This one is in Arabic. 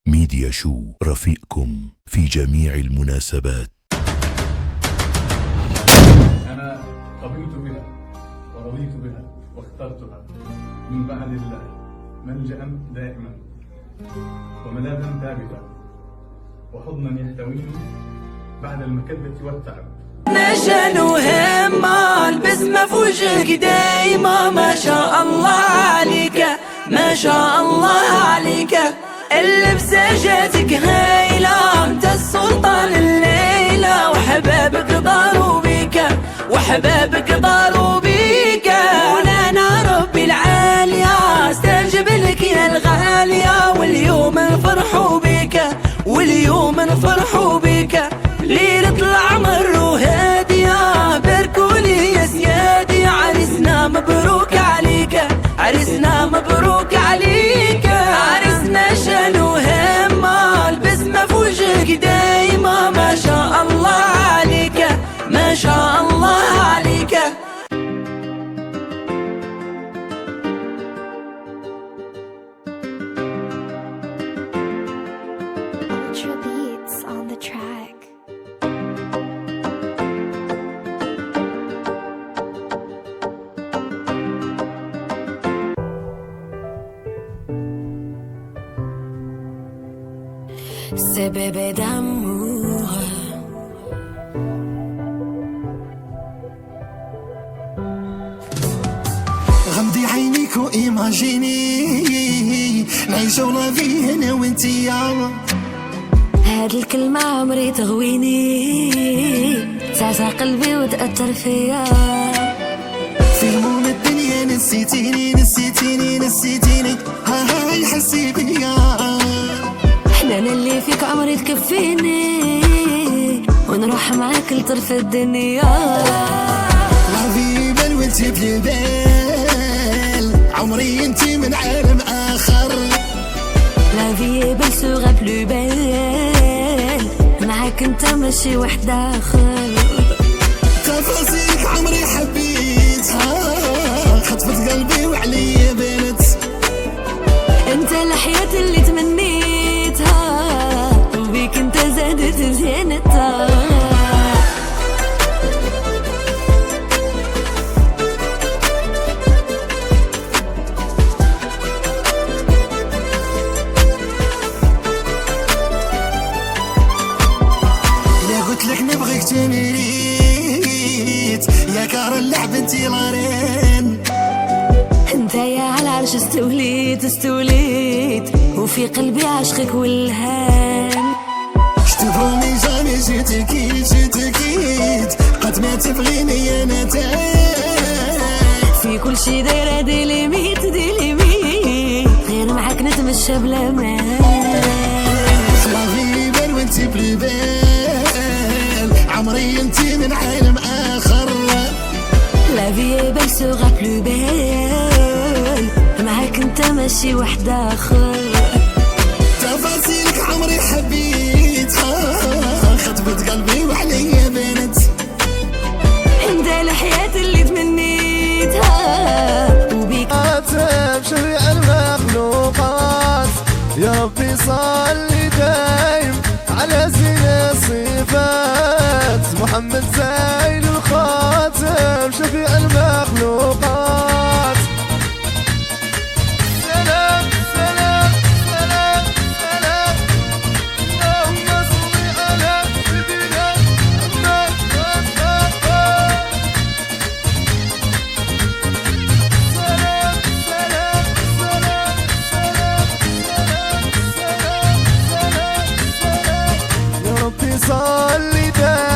ميديا شو رفيقكم في جميع المناسبات. أنا قبلت بها ورضيت بها واخترتها من بعد الله ملجأ دائما وملاذا ثابتا وحضنا يحتويني بعد المكبة والتعب. نشن وهمة البسمة في وجهك دايما، ما شاء الله عليك ما شاء الله عليك، اللبسة جاتك هايلة، انت السلطان الليلة، وحبابك داروا بيك وحبابك داروا بيك، مولانا ربي العالية استجب لك يا الغالية، واليوم نفرحوا بيك واليوم نفرحوا بيك، ليلة العمر وهادية باركولي يا سيادي، عرسنا مبروك عليك عرسنا مبروك عليك، عرسنا شنو همة البسمة في وجهك دايما، ما شاء الله عليك ما شاء الله عليك. Ultra beats on the track. سبب دموها غمضي عينيك وايماجيني نعيشو لا في انا وانتيا، هاد الكلمة عمري تغويني، تعسى قلبي وتأثر فيا، في هموم الدنيا نسيتيني نسيتيني نسيتيني، هاي حسي بيا، حنان اللي فيك عمري تكفيني، ونروح معاك لطرف الدنيا، لا في بال وانتي بلبال، عمري انتي من عالم اخر، لا في بل سوغا بلو بال، معاك انت ماشي واحد اخر، تفاصيلك عمري حبيتها، خطفت قلبي وعليا بنت، انت الحياة اللي تمنيتها، وبيك انت زادت زينتها، نبغيك تمريت يا كار اللعب انتي لارين، انت يا على العرش استوليت استوليت، وفي قلبي عشقك والهام، شتفوني جاني جيت قد ما تبغيني انا في كل شي دايرة ديليميت ديليميت، غير معاك نتمشى بلا مان، لا في بال وانتي بلبال، عمري انتي من عالم اخر، لا في بال سوغا بلو بال، معاك انت ماشي واحد اخر، تفاصيلك عمري حبيتها، خطبت قلبي وعليا بنت، انت الحياة اللي تمنيتها، وبيك بشريع المخلوقات، يا ربي صلي دايم على زين الصفات، محمد زين الخاتم شفيع المخلوقات، سلام سلام سلام سلام، اللهم صل على سيدنا محمد، سلام سلام سلام سلام سلام سلام سلام، يا ربي صلي دايم